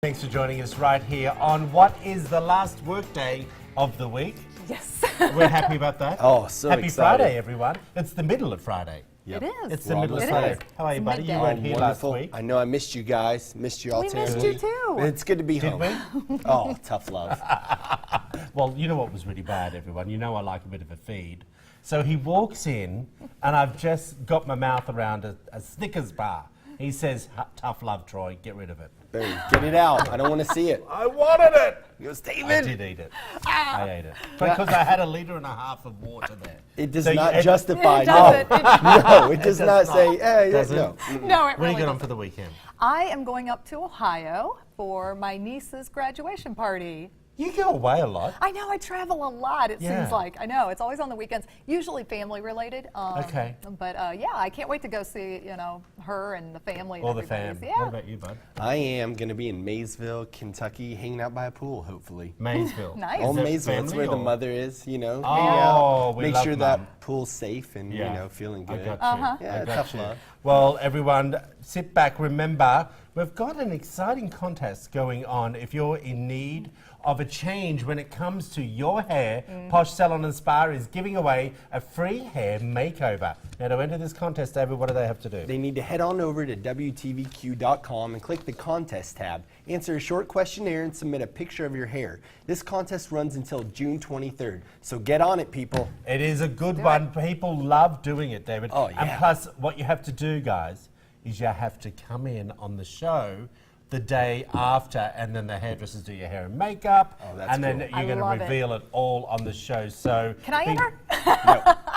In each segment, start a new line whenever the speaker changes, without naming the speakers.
Thanks for joining us right here on what is the last workday of the week.
Yes.
We're happy about that.
Oh, so
Happy
excited.
Friday, everyone. It's the middle of Friday.
Yep.
It is.
It's the middle of
It
Friday.
is.
How are you,
It's
buddy?
midday.
You weren't here last
Wonderful.
week.
I know I missed you guys. Missed you all
We missed
terribly.
you too.
It's good to be
Did
home.
we?
Oh, tough love.
Well, you know what was really bad, everyone? You know I like a bit of a feed. So he walks in, and I've just got my mouth around a Snickers bar. He says, tough love, Troy, get rid of it.
Boom. Get it out. I don't want to see it.
I wanted it.
He goes,
I
David.
did eat it. I ate it. Because I had 1.5 liters of water there.
It does
So
not justify.
It doesn't.
No, it does not
not.
say, hey,
Does it?
no.
No, it
What are
really
you going on
doesn't.
for the weekend?
I am going up to Ohio for my niece's graduation party.
You go away a lot.
I know, I travel a lot, it
Yeah.
seems like. I know, it's always on the weekends, usually family related.
Okay.
But yeah, I can't wait to go see, her and the family.
Or
and
the fam.
everybody's- Yeah.
What about you, bud?
I am going to be in Maysville, Kentucky, hanging out by a pool, hopefully.
Maysville.
Nice.
Oh,
Is it
Maysville, that's
family
where the
or-
mother is,
Oh,
hang out,
we
make
love
sure
Mum.
that pool's safe and,
Yeah.
feeling
I
good.
got you.
Yeah,
I got
tough
you.
love.
Well, everyone, sit back. Remember, we've got an exciting contest going on. If you're in need of a change when it comes to your hair, Posh Salon and Spa is giving away a free hair makeover. Now, to enter this contest, David, what do they have to do?
They need to head on over to WTVQ.com and click the contest tab. Answer a short questionnaire and submit a picture of your hair. This contest runs until June 23rd, so get on it, people.
It is a good one. People love doing it, David.
Oh,
And
yeah.
plus, what you have to do, guys, is you have to come in on the show the day after, and then the hairdressers do your hair and makeup,
Oh, that's
and then
cool.
you're
I
going to
love it.
reveal it all on the show. So,
Can I enter?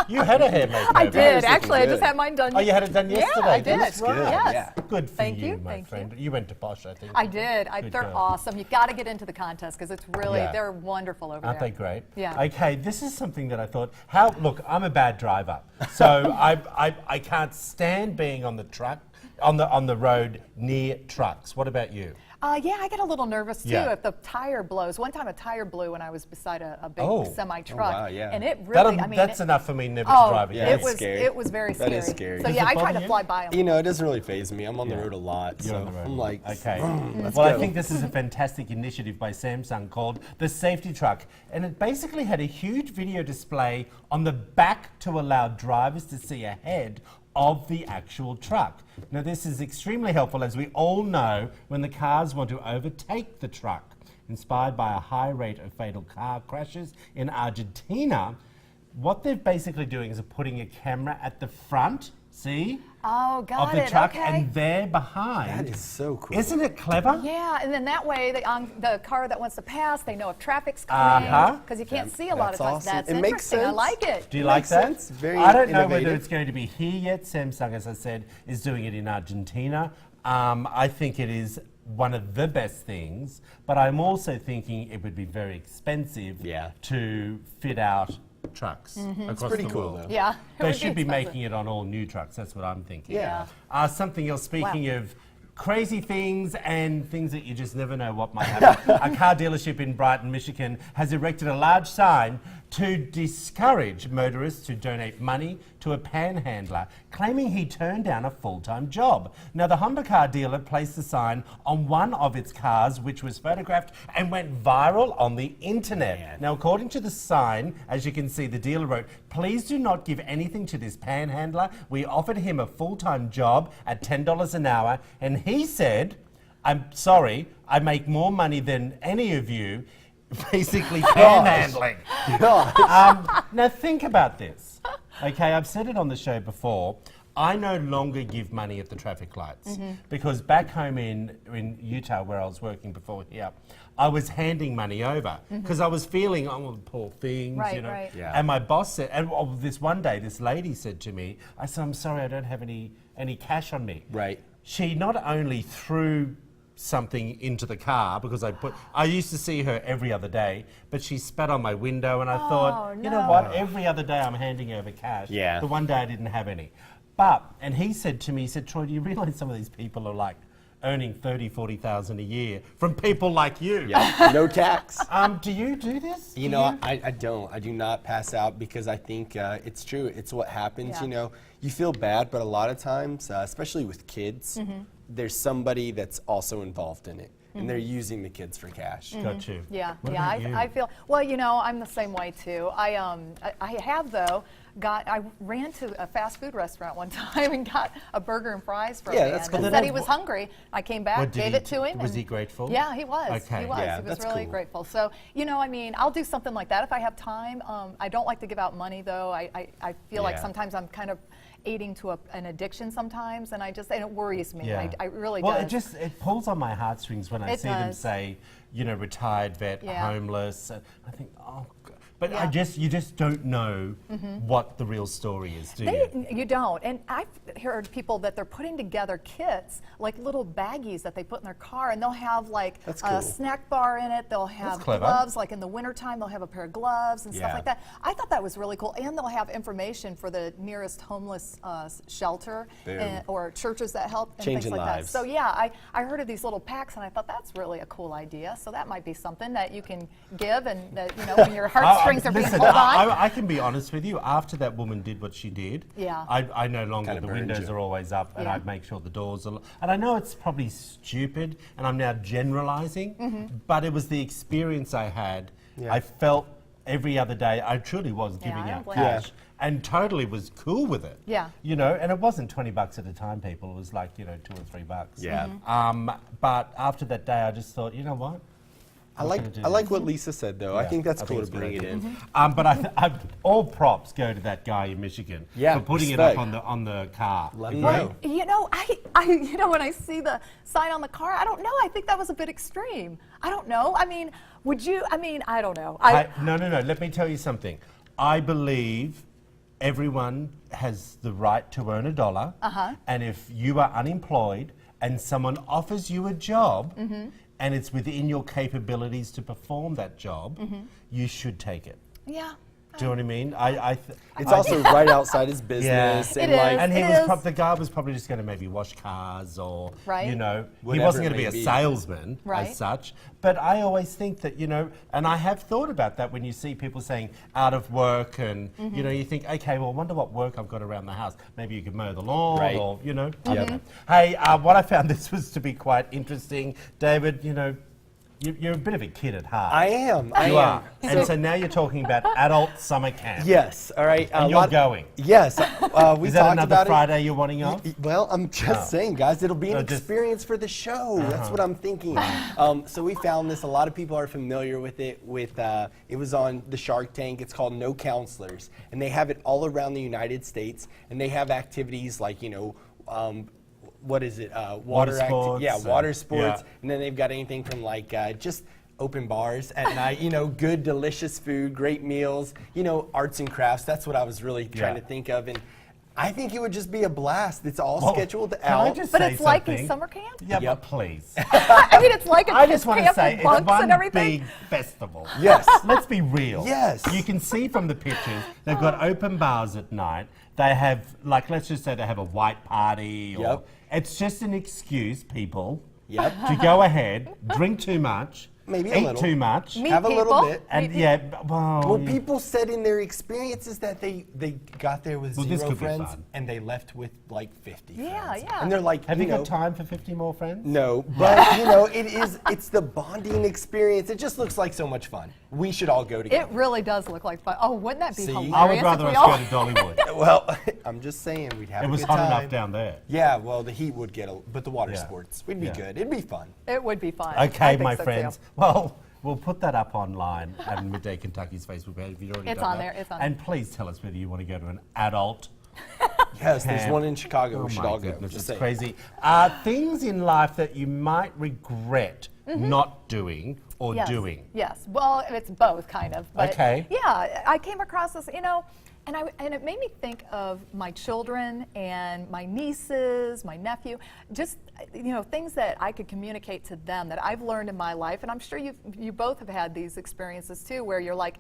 You had a hair makeover.
I
Hair's
did,
looking
actually. I just
good.
had mine done.
Oh, you had it done yesterday.
Yeah, I did.
That's right.
Yes.
Yeah.
Good for
Thank
you,
you,
my
thank
friend.
you.
You went to Posh, I think.
I did.
Good
They're
girl.
awesome. You got to get into the contest because it's really,
Yeah.
they're wonderful over
Aren't they
there.
great?
Yeah.
Okay, this is something that I thought, look, I'm a bad driver. So I can't stand being on the truck, on the road near trucks. What about you?
Yeah, I get a little nervous too
Yeah.
if the tire blows. One time a tire blew when I was beside a big
Oh.
semi-truck.
wow, yeah.
And it really,
That's
it,
enough for me never to
oh,
drive
Yeah,
again.
it
it's
was
scary.
it was very
That
scary.
is scary.
So
Does
yeah,
it
I try
bother
to
you?
fly by them.
It doesn't really faze me. I'm on the road a lot,
You're
so
on the road.
I'm like,
okay.
let's
Well, I
go.
think this is a fantastic initiative by Samsung called the Safety Truck, and it basically had a huge video display on the back to allow drivers to see ahead of the actual truck. Now, this is extremely helpful, as we all know, when the cars want to overtake the truck. Inspired by a high rate of fatal car crashes in Argentina, what they're basically doing is putting a camera at the front, see,
Oh, got
of the
it.
truck,
Okay.
and there behind.
That is so cool.
Isn't it clever?
Yeah, and then that way, on the car that wants to pass, they know if traffic's coming
Uh-huh.
because you can't see a lot of
That's
times.
awesome.
That's
It makes
interesting. I
sense.
like it.
Do you
It
like
makes
that?
sense. Very
I don't know whether
innovative.
it's going to be here yet. Samsung, as I said, is doing it in Argentina. I think it is one of the best things, but I'm also thinking it would be very expensive
Yeah.
to fit out trucks across
pretty
the
cool,
world.
though.
Yeah. it
They
would
should be
expensive.
making it on all new trucks. That's what I'm thinking.
Yeah.
Something else, speaking of crazy things and things that you just never know what might happen. A car dealership in Brighton, Michigan has erected a large sign to discourage motorists to donate money to a panhandler, claiming he turned down a full-time job. Now, the Humber Car dealer placed the sign on one of its cars, which was photographed and went viral on the internet.
Man.
Now, according to the sign, as you can see, the dealer wrote, "Please do not give anything to this panhandler. We offered him a full-time job at $10 an hour, and he said, 'I'm sorry, I make more money than any of you,' basically panhandling." Now think about this. Okay, I've said it on the show before. I no longer give money at the traffic lights because back home in Utah, where I was working before here, I was handing money over because I was feeling, oh, poor things,
Right,
you know.
right.
Yeah.
And my boss said, and this one day, this lady said to me, I said, "I'm sorry, I don't have any cash on me."
Right.
She not only threw something into the car because I used to see her every other day, but she spat on my window, and I thought, you know
no.
what? Every other day I'm handing over cash.
Yeah.
The one day I didn't have any. And he said to me, he said, "Troy, do you realize some of these people are like earning 30, 40,000 a year from people like you?"
Yeah, no tax.
Do you do this?
You know, I don't. I do not pass out because I think it's true. It's what happens,
Yeah.
you know. You feel bad, but a lot of times, especially with kids, there's somebody that's also involved in it. and they're using the kids for cash.
Got you.
Yeah,
What
yeah.
about you?
I feel well. I'm the same way too. I have though. I ran to a fast food restaurant one time and got a burger and fries for a man.
that's cool.
He
Well,
said
then
he was hungry. I came back,
What did
gave
he
it to him.
Was
and-
he grateful?
Yeah, he was.
Okay.
He was.
Yeah,
he was
that's
really
cool.
grateful. So, I'll do something like that if I have time. I don't like to give out money though. I feel like
Yeah.
sometimes I'm kind of aiding to an addiction sometimes, and and it worries me.
Yeah.
I really
Well,
does.
it pulls on my heartstrings when I
It
see them
does.
say, retired vet,
Yeah.
homeless. And I think, oh, God. But
Yeah.
you just don't know what the real story is, do you?
You don't. And I've heard people that they're putting together kits, like little baggies that they put in their car, and they'll have like
That's
a
cool.
snack bar in it. They'll have
clever.
gloves, like in the wintertime, they'll have a pair of gloves and stuff
Yeah.
like that. I thought that was really cool. And they'll have information for the nearest homeless shelter
Boom.
or churches that help and
Changing
things like
lives.
that. So yeah, I heard of these little packs, and I thought that's really a cool idea. So that might be something that you can give, and that, when your heartstrings are being
Listen,
pulled on.
I can be honest with you. After that woman did what she did,
Yeah.
I no longer,
Kinda
the
burned
windows
you.
are always up, and
Yeah.
I make sure the doors are, and I know it's probably stupid, and I'm now generalizing, but it was the experience I had.
Yeah.
I felt every other day, I truly was
Yeah,
giving
I don't
out
blame you.
cash. And totally was cool with it.
Yeah.
And it wasn't $20 at a time, people. It was like, $2 or $3.
Yeah.
But after that day, I just thought, you know what?
I
I'm
like
gonna do
I like
this.
what Lisa said though. I
Yeah,
think that's
I
cool
think
to
it's
bring it
great.
in.
But all props go to that guy in Michigan
Yeah,
for putting
respect.
it up on the car.
Let 'em
Agree?
know.
When I see the sign on the car, I don't know. I think that was a bit extreme. I don't know. I mean, would you? I mean, I don't know.
No. Let me tell you something. I believe everyone has the right to earn $1. And if you are unemployed and someone offers you a job and it's within your capabilities to perform that job, you should take it.
yeah.
Do you know what I mean?
It's also right outside his business,
It
and
is.
like
And he
It
was
is.
the guy was probably just going to maybe wash cars or,
Right.
he
Whatever
wasn't
it
going to be
may
a
be.
salesman
Right.
as such. But I always think that, and I have thought about that when you see people saying out of work and, you think, okay, well, I wonder what work I've got around the house. Maybe you could mow the lawn
Right.
or, Hey, what I found this was to be quite interesting. David, you're a bit of a kid at heart.
I am. I
You
am.
are. And so now you're talking about adult summer camp.
Yes. All right.
And you're going.
Yes. We
Is
talked
that another
about
Friday you're wanting off?
Well, I'm just saying, guys, it'll be an
No, just-
experience for the show. That's what I'm thinking. So we found this. A lot of people are familiar with it. It was on the Shark Tank. It's called No Counselors, and they have it all around the United States. And they have activities like what is it?
Water sports.
Water sports.
Yeah.
And then they've got anything from like just open bars at night, good, delicious food, great meals, arts and crafts. That's what I was really trying to think of. And I think it would just be a blast. It's all scheduled
Can I
out.
just
But
say
it's like in
something?
summer camp?
Yeah,
Yep.
but please.
I mean, it's like a
I just want to
camp
say
with
it's
bunks
one
and everything.
big festival.
Yes.
Let's be real.
Yes.
You can see from the pictures, they've got open bars at night. They have, let's just say they have a white party. Or
Yep.
It's just an excuse, people,
Yep.
to go ahead, drink too much,
Maybe a
eat
little.
too much.
Meet
Have a little
people.
bit.
And
Meet
yeah,
Well, people said in their experiences that they got there with
Well, this
zero
could be
friends
fun.
and they left with like 50
Yeah,
friends.
yeah.
And they're like,
have you
know,
got time for 50 more friends?
No, but it's the bonding experience. It just looks like so much fun. We should all go together.
It really does look like fun. Oh, wouldn't that be
See?
hilarious?
I would rather
if we
us
all-
go to Dollywood.
Well, I'm just saying we'd have
It
a
was
good
hot
time.
enough down there.
Yeah, well, the heat would but the water
Yeah.
sports, we'd be
Yeah.
good. It'd be fun.
It would be fun. I
Okay,
think
my
so, too.
friends. Well, we'll put that up online at Midday Kentucky's Facebook page if you've already
It's
done
on
that.
there, it's on
And please tell us whether you want to go to an adult.
Yes, there's
camp.
one in Chicago.
Oh
We should
my
all go.
goodness,
Just
it's
saying.
crazy. Things in life that you might regret not doing or
Yes.
doing.
Yes. Well, it's both kind of. But
Okay.
Yeah, I came across this, and it made me think of my children and my nieces, my nephew, just things that I could communicate to them that I've learned in my life, and I'm sure you both have had these experiences too, where you're like,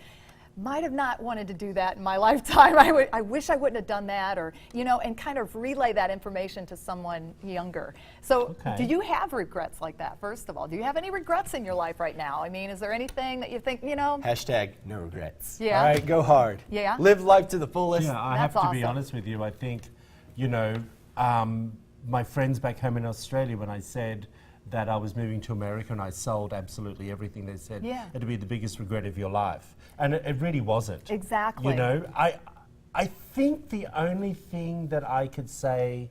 might have not wanted to do that in my lifetime. I wish I wouldn't have done that, or and kind of relay that information to someone younger. So,
Okay.
do you have regrets like that? First of all, do you have any regrets in your life right now? I mean, is there anything that you think
Hashtag no regrets.
Yeah.
All right, go hard.
Yeah.
Live life to the fullest.
Yeah, I
That's
have to be
awesome.
honest with you. I think, my friends back home in Australia, when I said that I was moving to America and I sold absolutely everything. They said it'd be the biggest regret of your life. And it really wasn't.
Exactly.
You know, I think the only thing that I could say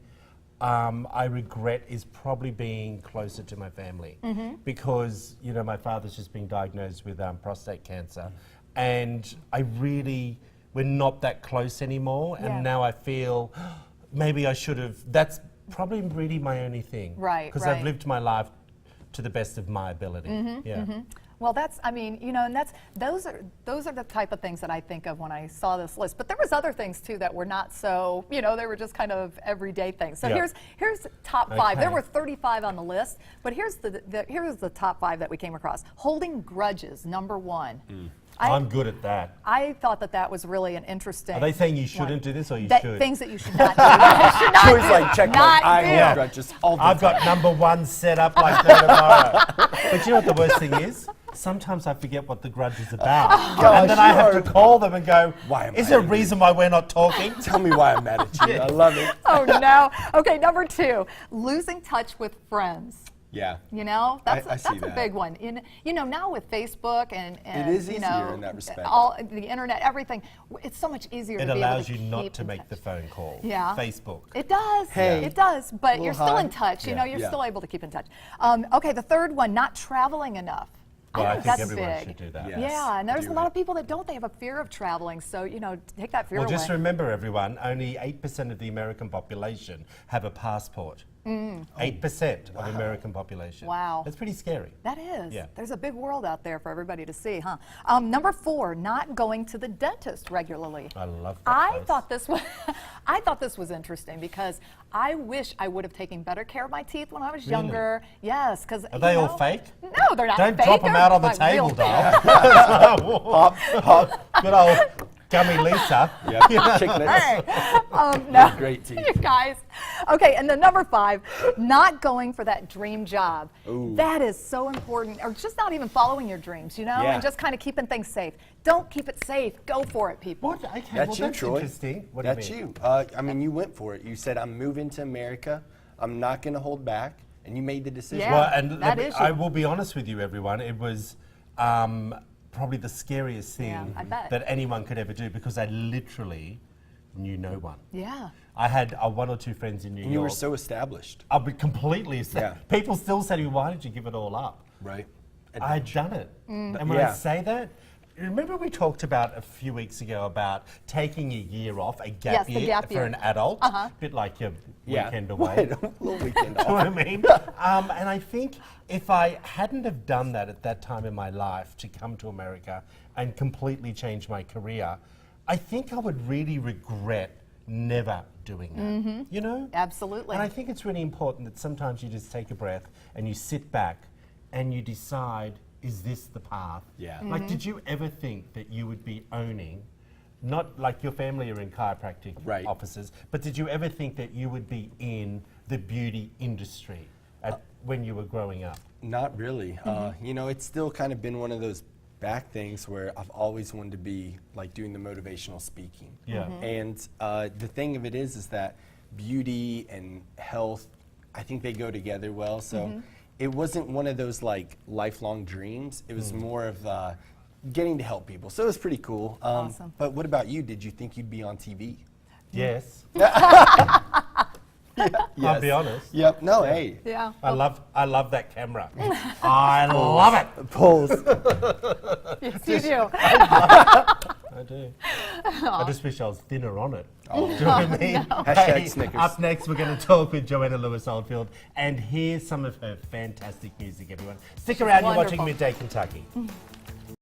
I regret is probably being closer to my family because, you know, my father's just been diagnosed with prostate cancer and we're not that close anymore and now I feel maybe I should have, that's probably really my only thing.
Right,
because I've lived my life to the best of my ability.
Well, that's, I mean, you know, and those are the type of things that I think of when I saw this list. But there was other things too that were not so, you know, they were just kind of everyday things. So here's top 5. There were 35 on the list, but here's the top 5 that we came across. Holding grudges, number 1.
I'm good at that.
I thought that was really an interesting.
Are they saying you shouldn't do this or you should?
Things that you should not do. Should not
Joey's
do.
like, check
Not
I
do.
hold grudges all the
I've
time.
got number 1 set up like no tomorrow. But you know what the worst thing is? Sometimes I forget what the grudge is about. And then I have to call them and go, is there a reason why we're not talking?
Tell me why I'm mad at you. I love it.
Oh no. Okay, number 2, losing touch with friends.
Yeah.
You know, that's
I see
a
that.
big one. You know, now with Facebook and
it is
you
easier
know,
in that respect.
all the internet, everything, it's so much easier
It
to be able
allows
to
you not
keep
to
in
make
touch.
the phone call.
Yeah.
Facebook.
It does.
Hey.
It does. But
Little
you're still in
hi.
touch. You know, you're
Yeah.
still able to keep in touch. Okay, the third one, not traveling enough.
Well, I
think
think
that's
everyone
big.
should do that.
Yes.
Yeah, and there's
Do
a lot
it.
of people that don't. They have a fear of traveling. So, you know, take that fear
Well,
away.
just remember, everyone, only 8% of the American population have a passport. 8% of the American population.
Wow.
That's pretty scary.
That is.
Yeah.
There's a big world out there for everybody to see, huh? Number 4, not going to the dentist regularly.
I love that
I
place.
thought this was, I thought this was interesting because I wish I would have taken better care of my teeth when I was younger. Yes, because
Are they all fake?
No, they're not
Don't
fake.
drop them
They're
out on the
like
table,
real-
doll. Good old Gummy Lisa.
Yep. Chicken
No,
Great teeth.
you guys. Okay, and then number 5, not going for that dream job.
Ooh.
That is so important, or just not even following your dreams, you know,
Yeah.
and just kind of keeping things safe. Don't keep it safe. Go for it, people.
What? Okay,
That's
well,
you,
that's
Troy.
interesting. What
That's
do you mean?
you. I mean, you went for it. You said, I'm moving to America. I'm not going to hold back. And you made the decision.
Yeah.
Well, and
that is
I
you.
will be honest with you, everyone. It was probably the scariest thing
Yeah, I bet.
that anyone could ever do because I literally knew no one.
Yeah.
I had 1 or 2 friends in New
And
York.
you were so established.
I'll be completely.
Yeah.
People still say to me, "Why did you give it all up?"
Right.
I had done it,
Mm.
and when I
Yeah.
say that. Remember we talked about a few weeks ago about taking a year off, a gap
Yes, the
year
gap
for
year.
an adult,
Uh-huh.
bit like your
Yeah.
weekend away.
A little weekend
You know what
off.
I mean? And I think if I hadn't have done that at that time in my life to come to America and completely change my career, I think I would really regret never doing that. You know?
Absolutely.
And I think it's really important that sometimes you just take a breath and you sit back and you decide, is this the path?
Yeah.
Like, did you ever think that you would be owning, not like your family are in chiropractic
Right.
offices, but did you ever think that you would be in the beauty industry when you were growing up?
Not really. You know, it's still kind of been one of those back things where I've always wanted to be like doing the motivational speaking.
Yeah.
And the thing of it is that beauty and health, I think they go together well. So it wasn't one of those like lifelong dreams. It was more of getting to help people. So it was pretty cool.
Awesome.
But what about you? Did you think you'd be on TV?
Yes.
Yes.
I'll be honest.
Yep. No, hey.
Yeah.
I love that camera. I love it.
Pulls.
Yes, you do.
I do. I just wish I was thinner on it. Do you know what I mean?
Hashtag Snickers.
Up next, we're going to talk with Joanna Lewis Oldfield and hear some of her fantastic music, everyone. Stick around, you're watching
Wonderful.
Midday Kentucky.